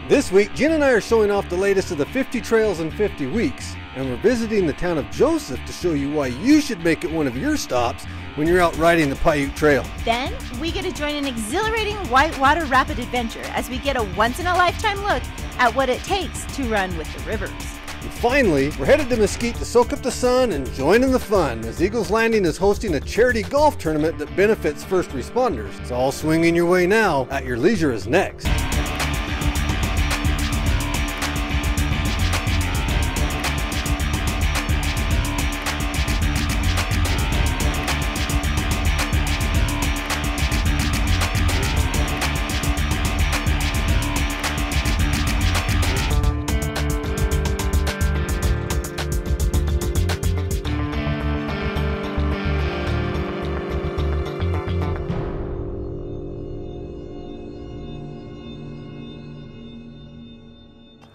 This week, Gina and I are showing off the latest of the 50 trails in 50 weeks, and we're visiting the town of Joseph to show you why you should make it one of your stops when you're out riding the Paiute Trail. Then, we get to join an exhilarating whitewater rapid adventure as we get a once-in-a-lifetime look at what it takes to run with the rivers. And finally, we're headed to Mesquite to soak up the sun and join in the fun, as Eagles Landing is hosting a charity golf tournament that benefits first responders. It's all swinging your way now. At Your Leisure is next.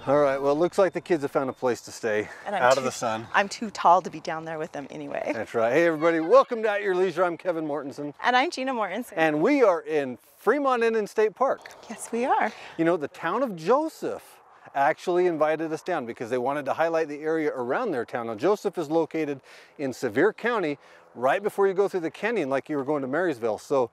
All right, well, it looks like the kids have found a place to stay out of the sun. I'm too tall to be down there with them anyway. That's right. Hey, everybody, welcome to At Your Leisure. I'm Kevin Mortensen. And I'm Gina Mortensen. And we are in Fremont Indian State Park. Yes, we are. You know, the town of Joseph actually invited us down because they wanted to highlight the area around their town. Now, Joseph is located in Sevier County, right before you go through the canyon like you were going to Marysville. So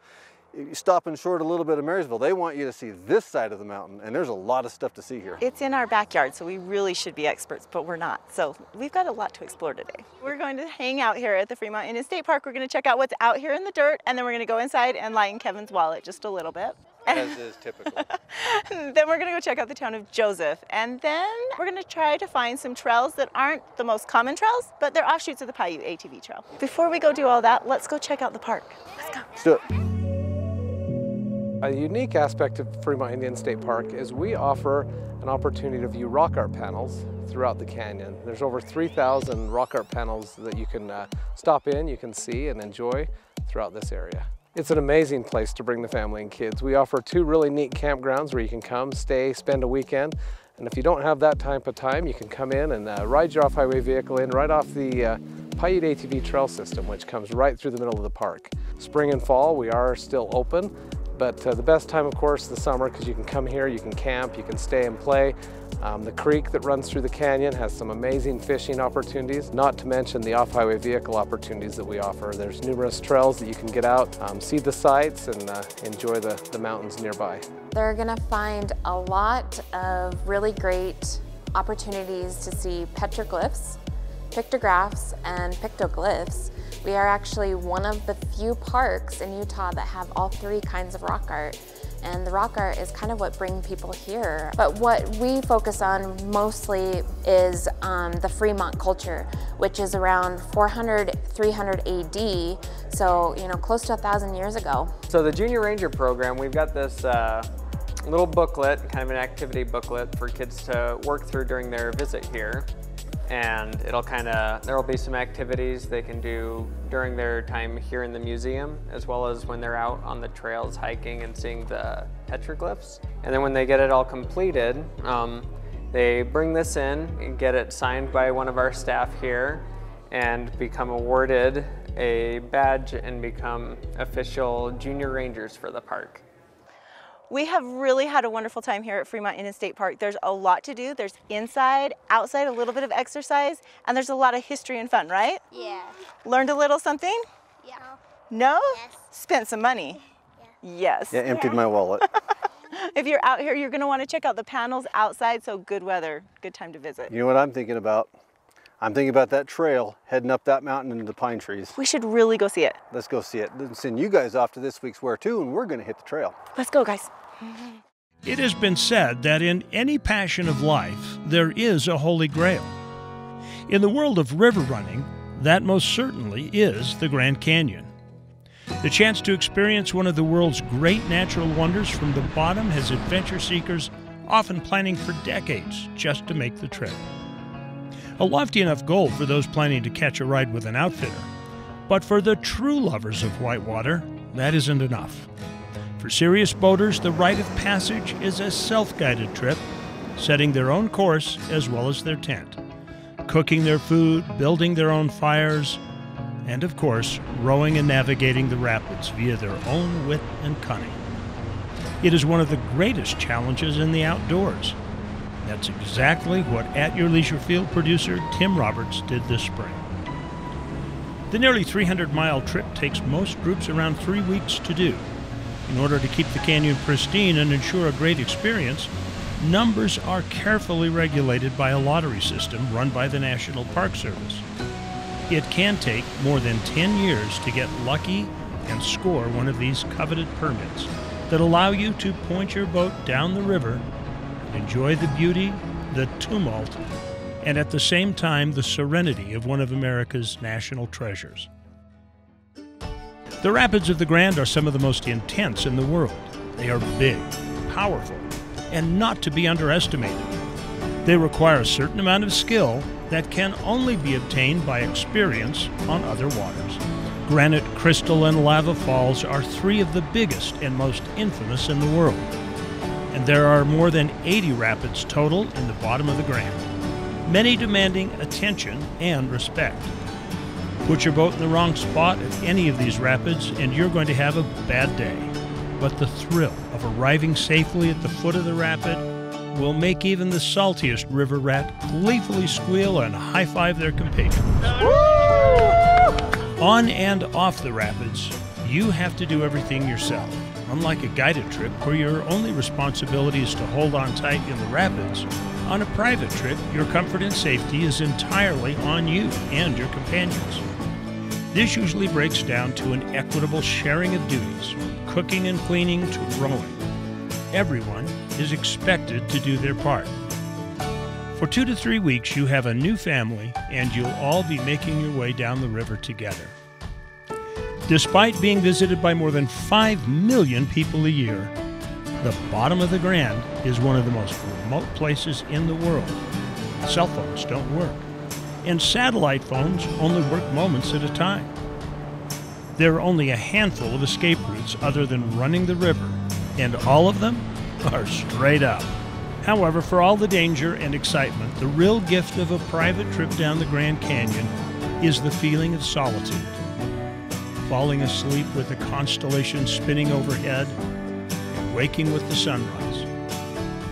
you stopping short a little bit of Marysville, they want you to see this side of the mountain, and there's a lot of stuff to see here. It's in our backyard, so we really should be experts, but we're not. So we've got a lot to explore today. We're going to hang out here at the Fremont Indian State Park. We're going to check out what's out here in the dirt, and then we're going to go inside and lighten Kevin's wallet just a little bit. As is typical. Then we're going to go check out the town of Joseph, and then we're going to try to find some trails that aren't the most common trails, but they're offshoots of the Paiute ATV trail. Before we go do all that, let's go check out the park. Let's go. Let's do it. A unique aspect of Fremont Indian State Park is we offer an opportunity to view rock art panels throughout the canyon. There's over 3,000 rock art panels that you can stop in, you can see and enjoy throughout this area. It's an amazing place to bring the family and kids. We offer 2 really neat campgrounds where you can come, stay, spend a weekend. And if you don't have that type of time, you can come in and ride your off-highway vehicle in right off the Paiute ATV Trail System, which comes right through the middle of the park. Spring and fall, we are still open. But the best time, of course, the summer, because you can come here, you can camp, you can stay and play. The creek that runs through the canyon has some amazing fishing opportunities, not to mention the off-highway vehicle opportunities that we offer. There's numerous trails that you can get out, see the sights, and enjoy the mountains nearby. They're going to find a lot of really great opportunities to see petroglyphs, pictographs, and pictoglyphs. We are actually one of the few parks in Utah that have all 3 kinds of rock art. And the rock art is kind of what brings people here. But what we focus on mostly is the Fremont culture, which is around 400, 300 AD, so close to 1,000 years ago. So the Junior Ranger program, we've got this little booklet, kind of an activity booklet for kids to work through during their visit here. And there'll be some activities they can do during their time here in the museum, as well as when they're out on the trails hiking and seeing the petroglyphs. And then when they get it all completed, they bring this in and get it signed by one of our staff here and become awarded a badge and become official Junior Rangers for the park. We have really had a wonderful time here at Fremont Indian State Park. There's a lot to do. There's inside, outside, a little bit of exercise, and there's a lot of history and fun, right? Yeah. Learned a little something? Yeah. No? Yes. Spent some money? Yeah. Yes. Yeah, emptied my wallet. If you're out here, you're going to want to check out the panels outside, so good weather, good time to visit. You know what I'm thinking about? I'm thinking about that trail heading up that mountain into the pine trees. We should really go see it. Let's go see it. Then send you guys off to this week's Where To, and we're going to hit the trail. Let's go, guys. It has been said that in any passion of life, there is a holy grail. In the world of river running, that most certainly is the Grand Canyon. The chance to experience one of the world's great natural wonders from the bottom has adventure seekers often planning for decades just to make the trip. A lofty enough goal for those planning to catch a ride with an outfitter, but for the true lovers of whitewater, that isn't enough. For serious boaters, the rite of passage is a self-guided trip, setting their own course as well as their tent, cooking their food, building their own fires, and of course, rowing and navigating the rapids via their own wit and cunning. It is one of the greatest challenges in the outdoors, That's exactly what At Your Leisure Field producer Tim Roberts did this spring. The nearly 300-mile trip takes most groups around 3 weeks to do. In order to keep the canyon pristine and ensure a great experience, numbers are carefully regulated by a lottery system run by the National Park Service. It can take more than 10 years to get lucky and score one of these coveted permits that allow you to point your boat down the river, enjoy the beauty, the tumult, and at the same time the serenity of one of America's national treasures. The rapids of the Grand are some of the most intense in the world. They are big, powerful, and not to be underestimated. They require a certain amount of skill that can only be obtained by experience on other waters. Granite, crystal, and lava falls are three of the biggest and most infamous in the world. And there are more than 80 rapids total in the bottom of the Grand, many demanding attention and respect. Put your boat in the wrong spot at any of these rapids and you're going to have a bad day. But the thrill of arriving safely at the foot of the rapid will make even the saltiest river rat gleefully squeal and high-five their companions. On and off the rapids, you have to do everything yourself. Unlike a guided trip where your only responsibility is to hold on tight in the rapids, on a private trip, your comfort and safety is entirely on you and your companions. This usually breaks down to an equitable sharing of duties, from cooking and cleaning to rowing. Everyone is expected to do their part. For 2 to 3 weeks, you have a new family, and you'll all be making your way down the river together. Despite being visited by more than 5 million people a year, the bottom of the Grand is one of the most remote places in the world. Cell phones don't work, and satellite phones only work moments at a time. There are only a handful of escape routes other than running the river, and all of them are straight up. However, for all the danger and excitement, the real gift of a private trip down the Grand Canyon is the feeling of solitude. Falling asleep with the constellation spinning overhead and waking with the sunrise.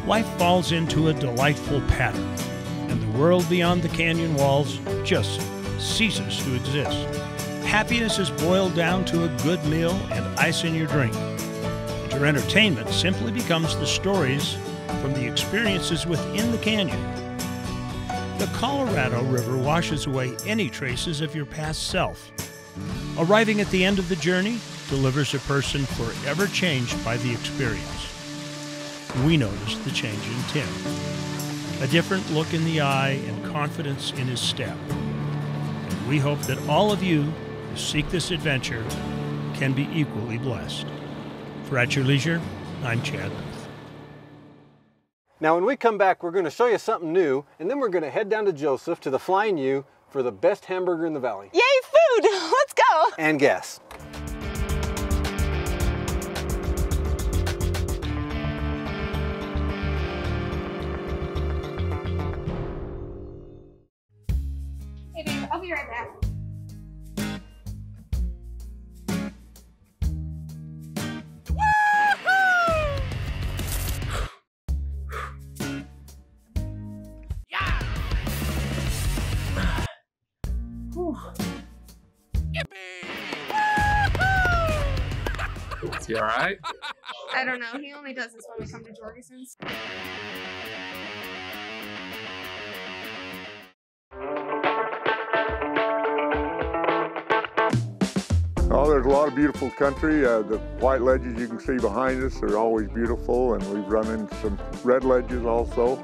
Life falls into a delightful pattern, and the world beyond the canyon walls just ceases to exist. Happiness is boiled down to a good meal and ice in your drink. And your entertainment simply becomes the stories from the experiences within the canyon. The Colorado River washes away any traces of your past self. Arriving at the end of the journey delivers a person forever changed by the experience. We noticed the change in Tim. A different look in the eye and confidence in his step. And we hope that all of you who seek this adventure can be equally blessed. For At Your Leisure, I'm Chad. Now when we come back, we're going to show you something new, and then we're going to head down to Joseph to the Flying U for the best hamburger in the valley. Yay, food! Let's go! And gas. Hey babe, I'll be right back. Is he all right? I don't know. He only does this when we come to Jorgensen's. Oh, there's a lot of beautiful country. The white ledges you can see behind us are always beautiful, and we've run into some red ledges also.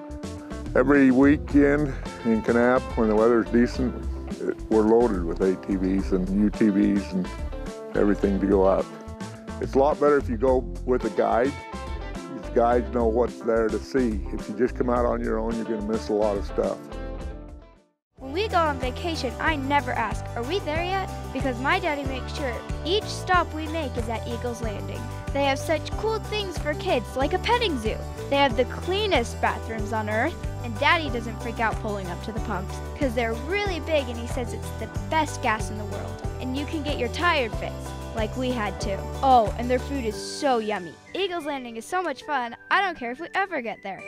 Every weekend in Kanab, when the weather's decent, we're loaded with ATVs and UTVs and everything to go out. It's a lot better if you go with a guide. These guides know what's there to see. If you just come out on your own, you're going to miss a lot of stuff. When we go on vacation, I never ask, are we there yet? Because my daddy makes sure each stop we make is at Eagle's Landing. They have such cool things for kids, like a petting zoo. They have the cleanest bathrooms on earth, and Daddy doesn't freak out pulling up to the pumps, because they're really big and he says it's the best gas in the world. And you can get your tire fixed, like we had to. Oh, and their food is so yummy. Eagle's Landing is so much fun, I don't care if we ever get there.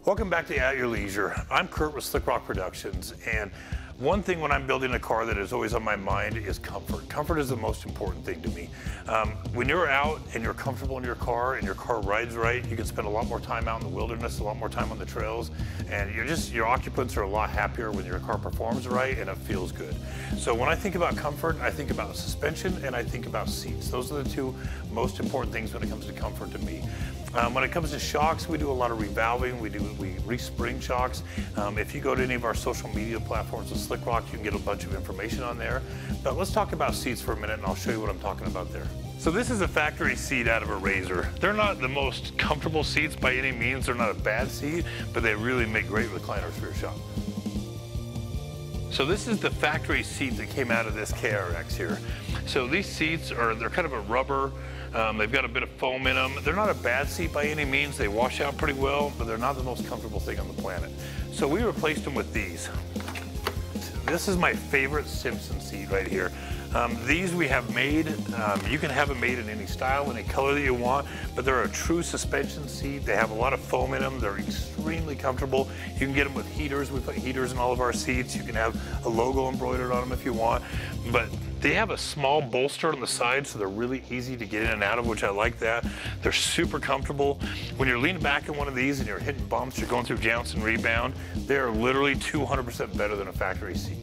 Welcome back to At Your Leisure. I'm Kurt with Slick Rock Productions, and one thing when I'm building a car that is always on my mind is comfort. Comfort is the most important thing to me. When you're out and you're comfortable in your car and your car rides right, you can spend a lot more time out in the wilderness, a lot more time on the trails, and your occupants are a lot happier when your car performs right and it feels good. So when I think about comfort, I think about suspension and I think about seats. Those are the two most important things when it comes to comfort to me. When it comes to shocks, we do a lot of revalving. We respring shocks. If you go to any of our social media platforms with Slick Rock, you can get a bunch of information on there. But let's talk about seats for a minute and I'll show you what I'm talking about there. So this is a factory seat out of a Razor. They're not the most comfortable seats by any means. They're not a bad seat, but they really make great recliners for your shop. So this is the factory seat that came out of this KRX here. So these seats they're kind of a rubber. They've got a bit of foam in them. They're not a bad seat by any means. They wash out pretty well, but they're not the most comfortable thing on the planet. So we replaced them with these. This is my favorite Simpson seat right here. These we have made. You can have them made in any style, any color that you want, but they're a true suspension seat. They have a lot of foam in them. They're extremely comfortable. You can get them with heaters. We put heaters in all of our seats. You can have a logo embroidered on them if you want, but they have a small bolster on the side, so they're really easy to get in and out of, which I like that. They're super comfortable. When you're leaning back in one of these and you're hitting bumps, you're going through jounce and rebound, they're literally 200% better than a factory seat.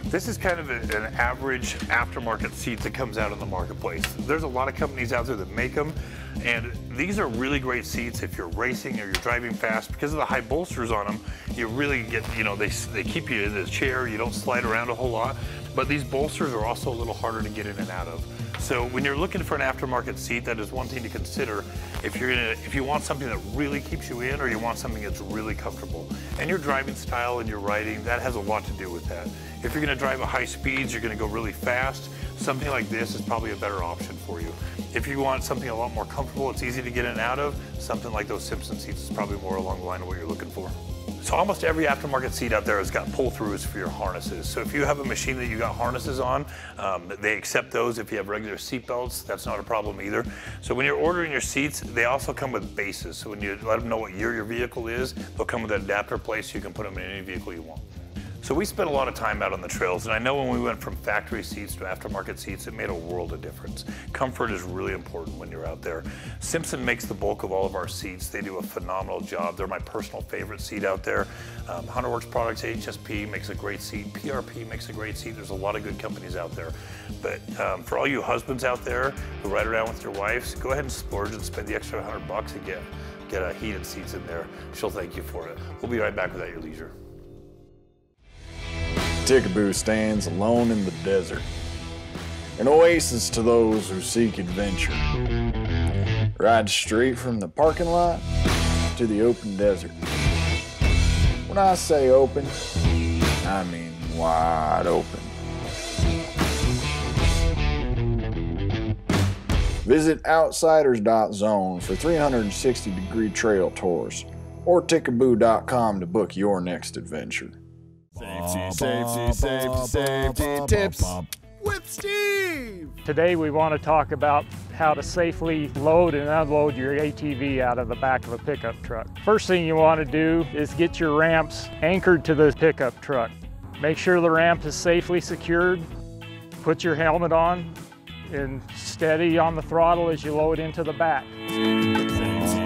This is kind of an average aftermarket seat that comes out in the marketplace. There's a lot of companies out there that make them, and these are really great seats if you're racing or you're driving fast. Because of the high bolsters on them, you really get, they keep you in the chair, you don't slide around a whole lot, but these bolsters are also a little harder to get in and out of. So when you're looking for an aftermarket seat, that is one thing to consider if you want something that really keeps you in or you want something that's really comfortable. And your driving style and your riding, that has a lot to do with that. If you're gonna drive at high speeds, you're gonna go really fast, something like this is probably a better option for you. If you want something a lot more comfortable, it's easy to get in and out of, something like those Simpson seats is probably more along the line of what you're looking for. So almost every aftermarket seat out there has got pull-throughs for your harnesses. So if you have a machine that you got harnesses on, they accept those. If you have regular seat belts, that's not a problem either. So when you're ordering your seats, they also come with bases. So when you let them know what year your vehicle is, they'll come with an adapter place so you can put them in any vehicle you want. So we spent a lot of time out on the trails, and I know when we went from factory seats to aftermarket seats, it made a world of difference. Comfort is really important when you're out there. Simpson makes the bulk of all of our seats. They do a phenomenal job. They're my personal favorite seat out there. HunterWorks Products, HSP makes a great seat. PRP makes a great seat. There's a lot of good companies out there. But for all you husbands out there who ride around with your wives, go ahead and splurge and spend the extra $100 and get heated seats in there. She'll thank you for it. We'll be right back with At Your Leisure. Tickaboo stands alone in the desert, an oasis to those who seek adventure. Ride straight from the parking lot to the open desert. When I say open, I mean wide open. Visit outsiders.zone for 360-degree trail tours, or tickaboo.com to book your next adventure. Safety tips with Steve. Today we want to talk about how to safely load and unload your ATV out of the back of a pickup truck. First thing you want to do is get your ramps anchored to the pickup truck. Make sure the ramp is safely secured. Put your helmet on and steady on the throttle as you load into the back.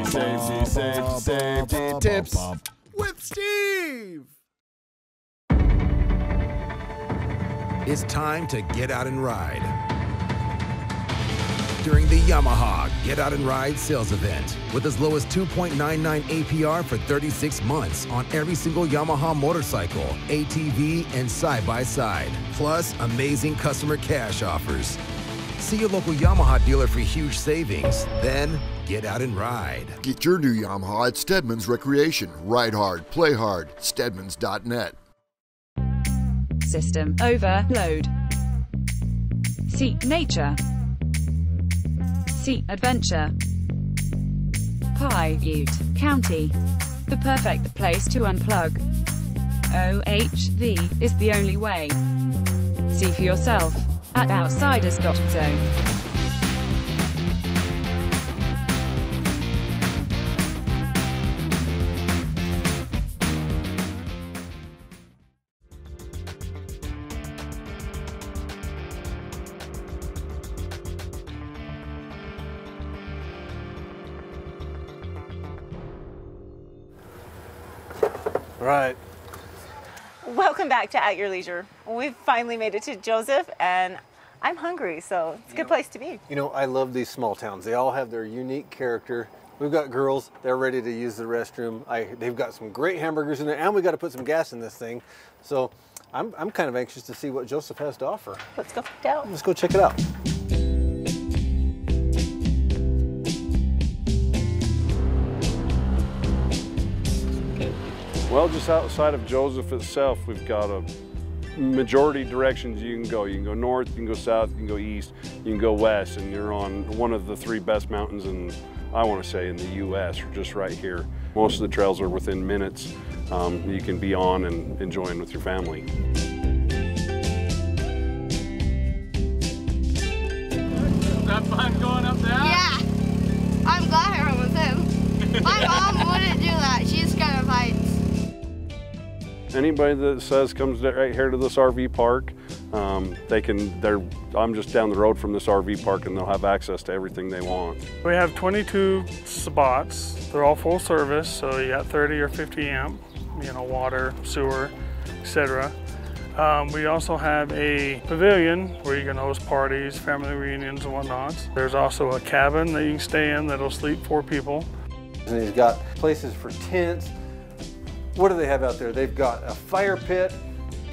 Safety tips with Steve. It's time to get out and ride. During the Yamaha Get Out and Ride sales event, with as low as 2.99 APR for 36 months on every single Yamaha motorcycle, ATV, and side-by-side, plus amazing customer cash offers. See your local Yamaha dealer for huge savings, then get out and ride. Get your new Yamaha at Stedman's Recreation. Ride hard, play hard, Stedmans.net. System overload. Seat nature. Seat adventure. Paiute County. The perfect place to unplug. OHV is the only way. See for yourself at outsiders.zone. Right. Welcome back to At Your Leisure. We've finally made it to Joseph, and I'm hungry, so it's a good place to be. You know, I love these small towns. They all have their unique character. We've got girls, they're ready to use the restroom. They've got some great hamburgers in there, and we got to put some gas in this thing. So I'm kind of anxious to see what Joseph has to offer. Let's go find out. Let's go check it out. Well, just outside of Joseph itself, we've got a majority directions you can go. You can go north, you can go south, you can go east, you can go west, and you're on one of the 3 best mountains in, I want to say, in the U.S., or just right here. Most of the trails are within minutes. You can be on and enjoying with your family. Is that fun going up that? Yeah. I'm glad I went with him. My mom wouldn't do that. She's scared of heights. Anybody that says comes right here to this RV park, I'm just down the road from this RV park, and they'll have access to everything they want. We have 22 spots. They're all full service, so you got 30 or 50 amp, you know, water, sewer, etc. We also have a pavilion where you can host parties, family reunions and whatnot. There's also a cabin that you can stay in that'll sleep 4 people. And he's got places for tents. What do they have out there? They've got a fire pit,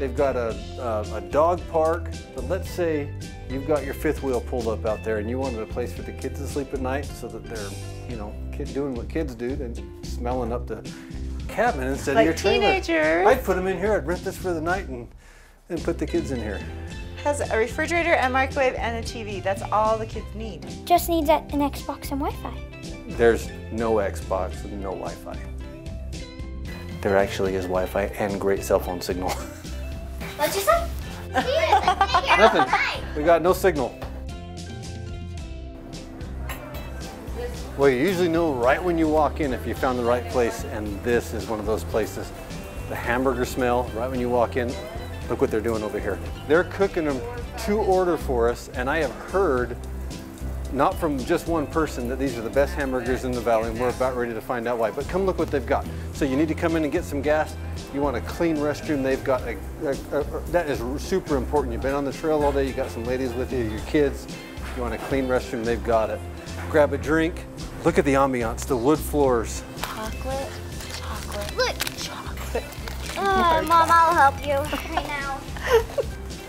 they've got a dog park, but let's say you've got your 5th wheel pulled up out there and you wanted a place for the kids to sleep at night so that they're, you know, doing what kids do and smelling up the cabin instead of your trailer. Teenagers. I'd put them in here, I'd rent this for the night and put the kids in here. Has a refrigerator, a microwave, and a TV. That's all the kids need. Just needs an Xbox and Wi-Fi. There's no Xbox and no Wi-Fi. There actually is Wi-Fi and great cell phone signal. What'd you say? Nothing. We got no signal. Well, you usually know right when you walk in if you found the right place, and this is one of those places. The hamburger smell right when you walk in. Look what they're doing over here. They're cooking them to order for us, and I have heard, not from just one person, that these are the best hamburgers in the valley, and we're about ready to find out why. But come look what they've got. So you need to come in and get some gas. You want a clean restroom. They've got that is super important. You've been on the trail all day. You got some ladies with you, your kids. You want a clean restroom. They've got it. Grab a drink. Look at the ambiance. The wood floors. Chocolate. Look, chocolate. Mom, I'll help you right now.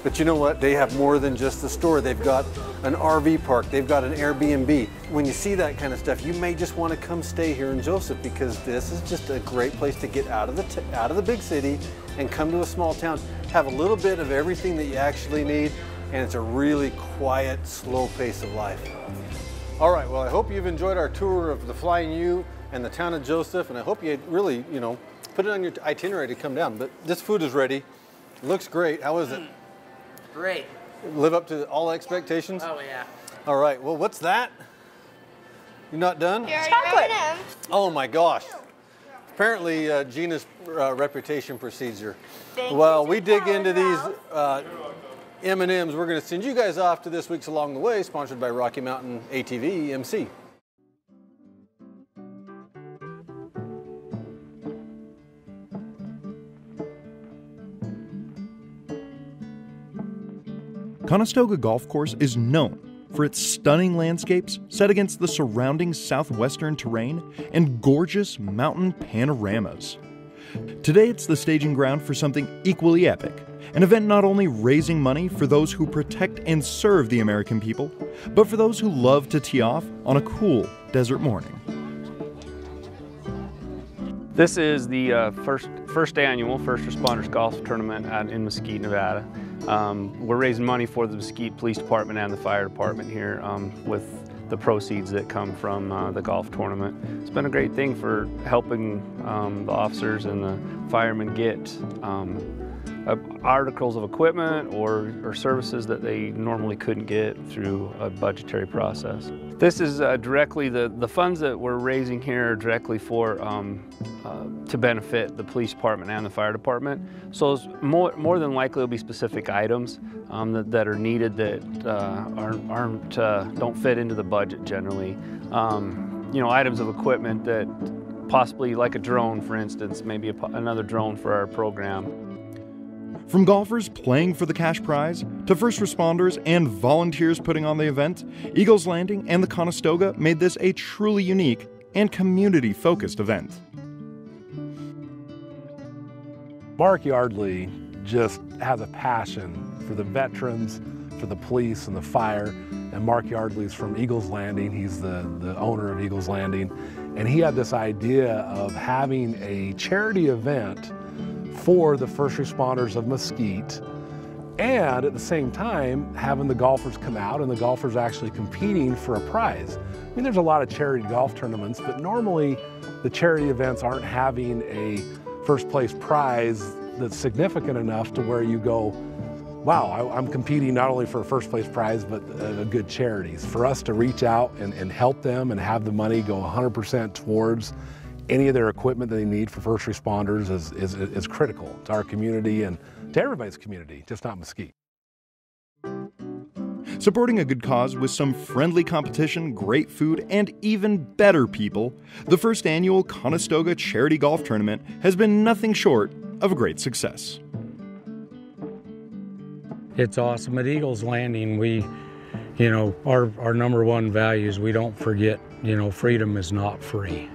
But you know what? They have more than just the store. They've got an RV park. They've got an Airbnb. When you see that kind of stuff, you may just want to come stay here in Joseph, because this is just a great place to get out of the big city and come to a small town. Have a little bit of everything that you actually need, and it's a really quiet, slow pace of life. All right, well, I hope you've enjoyed our tour of the Flying U and the town of Joseph, and I hope you really, you know, put it on your itinerary to come down. But this food is ready. It looks great. How is it? Great. Live up to all expectations? Oh, yeah. All right, well, what's that? You're not done? Chocolate. Oh my gosh. Apparently Gina's reputation precedes her. Thank Well, you, we dig into these M&Ms. We're going to send you guys off to this week's Along the Way, sponsored by Rocky Mountain ATV EMC. Conestoga Golf Course is known for its stunning landscapes set against the surrounding southwestern terrain and gorgeous mountain panoramas. Today it's the staging ground for something equally epic, an event not only raising money for those who protect and serve the American people, but for those who love to tee off on a cool desert morning. This is the first annual First Responders Golf Tournament in Mesquite, Nevada. We're raising money for the Mesquite Police Department and the Fire Department here with the proceeds that come from the golf tournament. It's been a great thing for helping the officers and the firemen get articles of equipment or services that they normally couldn't get through a budgetary process. This is directly, the funds that we're raising here are directly for to benefit the police department and the fire department. So it's more than likely will be specific items that are needed that don't fit into the budget generally. You know, items of equipment that possibly like a drone, for instance, maybe another drone for our program. From golfers playing for the cash prize to first responders and volunteers putting on the event, Eagles Landing and the Conestoga made this a truly unique and community-focused event. Mark Yardley just has a passion for the veterans, for the police and the fire. And Mark Yardley's from Eagles Landing. He's the owner of Eagles Landing. And he had this idea of having a charity event for the first responders of Mesquite, and at the same time having the golfers come out and the golfers actually competing for a prize. I mean, there's a lot of charity golf tournaments, but normally the charity events aren't having a first place prize that's significant enough to where you go, wow, I'm competing not only for a first place prize, but a good charity. For us to reach out and help them and have the money go 100% towards any of their equipment that they need for first responders is critical to our community and to everybody's community, just not Mesquite. Supporting a good cause with some friendly competition, great food, and even better people, the first annual Conestoga Charity Golf Tournament has been nothing short of a great success. It's awesome. At Eagles Landing, our number one value is we don't forget, freedom is not free.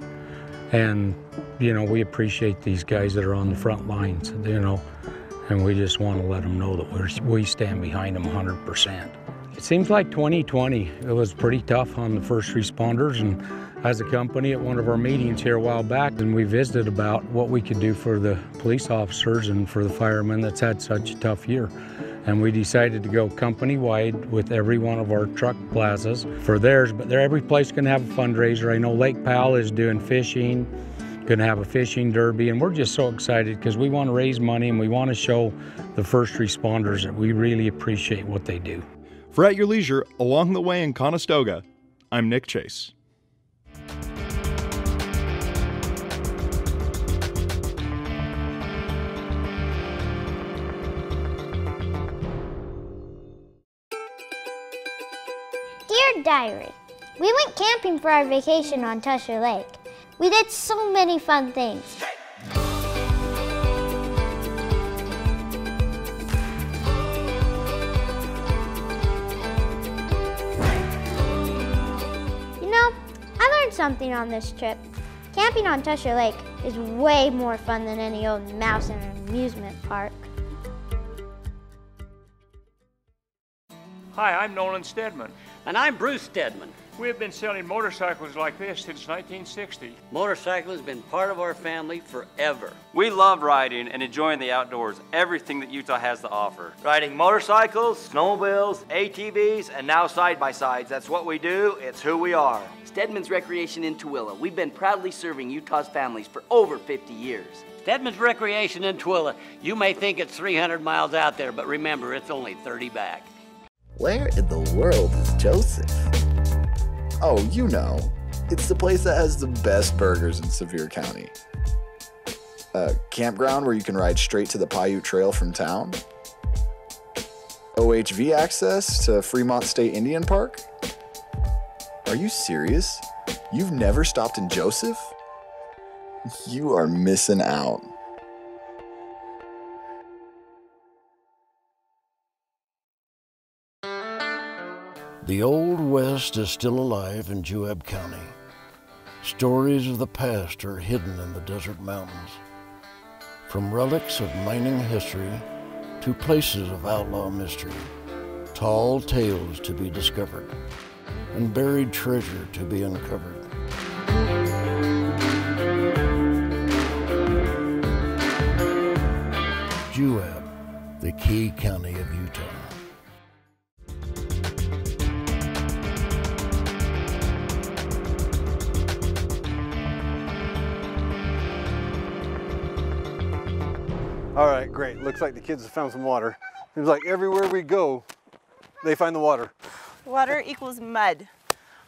And, we appreciate these guys that are on the front lines, and we just want to let them know that we stand behind them 100%. It seems like 2020, it was pretty tough on the first responders, and as a company at one of our meetings here a while back, and we visited about what we could do for the police officers and for the firemen that's had such a tough year. And we decided to go company-wide with every one of our truck plazas for theirs, but every place is going to have a fundraiser. I know Lake Powell is doing fishing, going to have a fishing derby, and we're just so excited because we want to raise money and we want to show the first responders that we really appreciate what they do. For At Your Leisure, along the way in Conestoga, I'm Nick Chase. Dear Diary, we went camping for our vacation on Tusher Lake. We did so many fun things. I learned something on this trip. Camping on Tusher Lake is way more fun than any old mouse in an amusement park. Hi, I'm Nolan Stedman. And I'm Bruce Stedman. We have been selling motorcycles like this since 1960. Motorcycle has been part of our family forever. We love riding and enjoying the outdoors, everything that Utah has to offer. Riding motorcycles, snowmobiles, ATVs, and now side-by-sides. That's what we do, it's who we are. Stedman's Recreation in Tooele. We've been proudly serving Utah's families for over 50 years. Stedman's Recreation in Tooele. You may think it's 300 miles out there, but remember, it's only 30 back. Where in the world is Joseph? Oh, it's the place that has the best burgers in Sevier County. A campground where you can ride straight to the Paiute Trail from town. OHV access to Fremont State Indian Park. Are you serious? You've never stopped in Joseph? You are missing out. The Old West is still alive in Juab County. Stories of the past are hidden in the desert mountains. From relics of mining history to places of outlaw mystery, tall tales to be discovered, and buried treasure to be uncovered. Juab, the key county of Utah. All right, great. Looks like the kids have found some water. Seems like everywhere we go, they find the water. Water equals mud.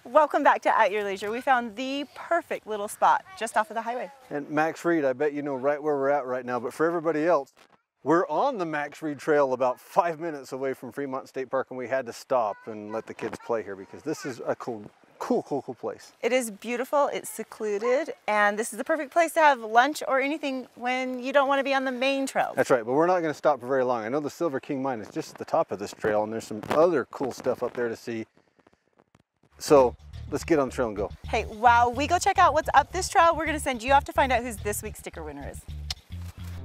Welcome back to At Your Leisure. We found the perfect little spot just off of the highway. And Max Reed, I bet you know right where we're at right now, but for everybody else, we're on the Max Reed Trail about 5 minutes away from Fremont State Park, and we had to stop and let the kids play here because this is a cool cool place. It is beautiful, it's secluded, and this is the perfect place to have lunch or anything when you don't want to be on the main trail. That's right, but we're not going to stop for very long. I know the Silver King Mine is just at the top of this trail, and there's some other cool stuff up there to see. So let's get on the trail and go. Hey, while we go check out what's up this trail, we're going to send you off to find out who this week's sticker winner is.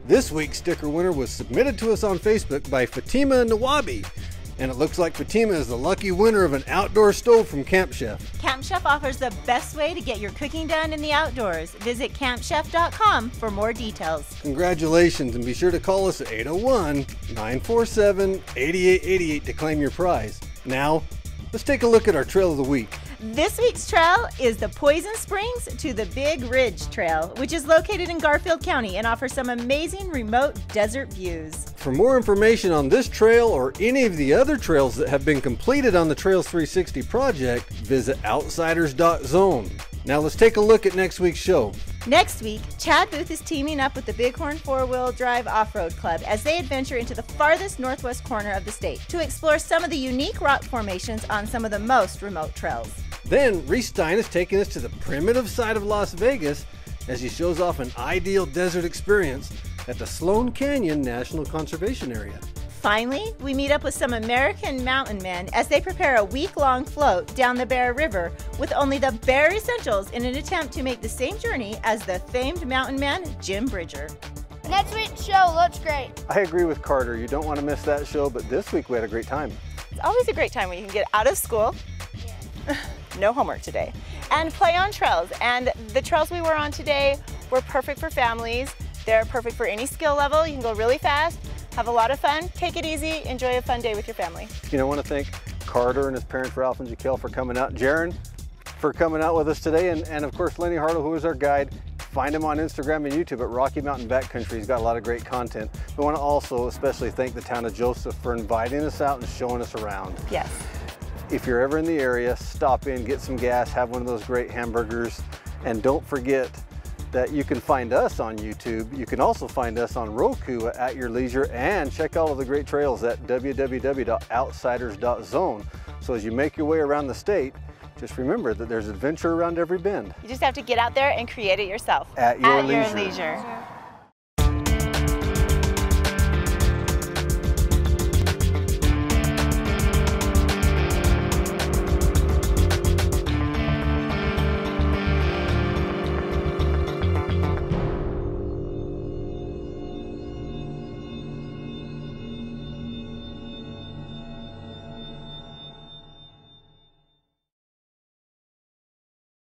This week's sticker winner was submitted to us on Facebook by Fatima Nawabi. And it looks like Fatima is the lucky winner of an outdoor stove from Camp Chef. Camp Chef offers the best way to get your cooking done in the outdoors. Visit campchef.com for more details. Congratulations, and be sure to call us at 801-947-8888 to claim your prize. Now, let's take a look at our trail of the week. This week's trail is the Poison Springs to the Big Ridge Trail, which is located in Garfield County and offers some amazing remote desert views. For more information on this trail or any of the other trails that have been completed on the Trails 360 project, visit outsiders.zone. Now let's take a look at next week's show. Next week, Chad Booth is teaming up with the Bighorn 4-Wheel Drive Off-Road Club as they adventure into the farthest northwest corner of the state to explore some of the unique rock formations on some of the most remote trails. Then Reese Stein is taking us to the primitive side of Las Vegas as he shows off an ideal desert experience at the Sloan Canyon National Conservation Area. Finally, we meet up with some American mountain men as they prepare a week-long float down the Bear River with only the bare essentials in an attempt to make the same journey as the famed mountain man, Jim Bridger. Next week's show looks great. I agree with Carter. You don't want to miss that show, but this week we had a great time. It's always a great time when you can get out of school, no homework today, and play on trails. And the trails we were on today were perfect for families. They're perfect for any skill level. You can go really fast, have a lot of fun, take it easy, enjoy a fun day with your family. You know, I want to thank Carter and his parents, Ralph and Jaquel, for coming out, Jaron for coming out with us today, and of course Lenny Harlow, who is our guide. Find him on Instagram and YouTube at Rocky Mountain Backcountry. He's got a lot of great content. We want to also especially thank the town of Joseph for inviting us out and showing us around. Yes. If you're ever in the area, stop in, get some gas, have one of those great hamburgers, and don't forget that you can find us on YouTube. You can also find us on Roku at your leisure, and check all of the great trails at www.outsiders.zone. So as you make your way around the state, just remember that there's adventure around every bend. You just have to get out there and create it yourself. At your leisure.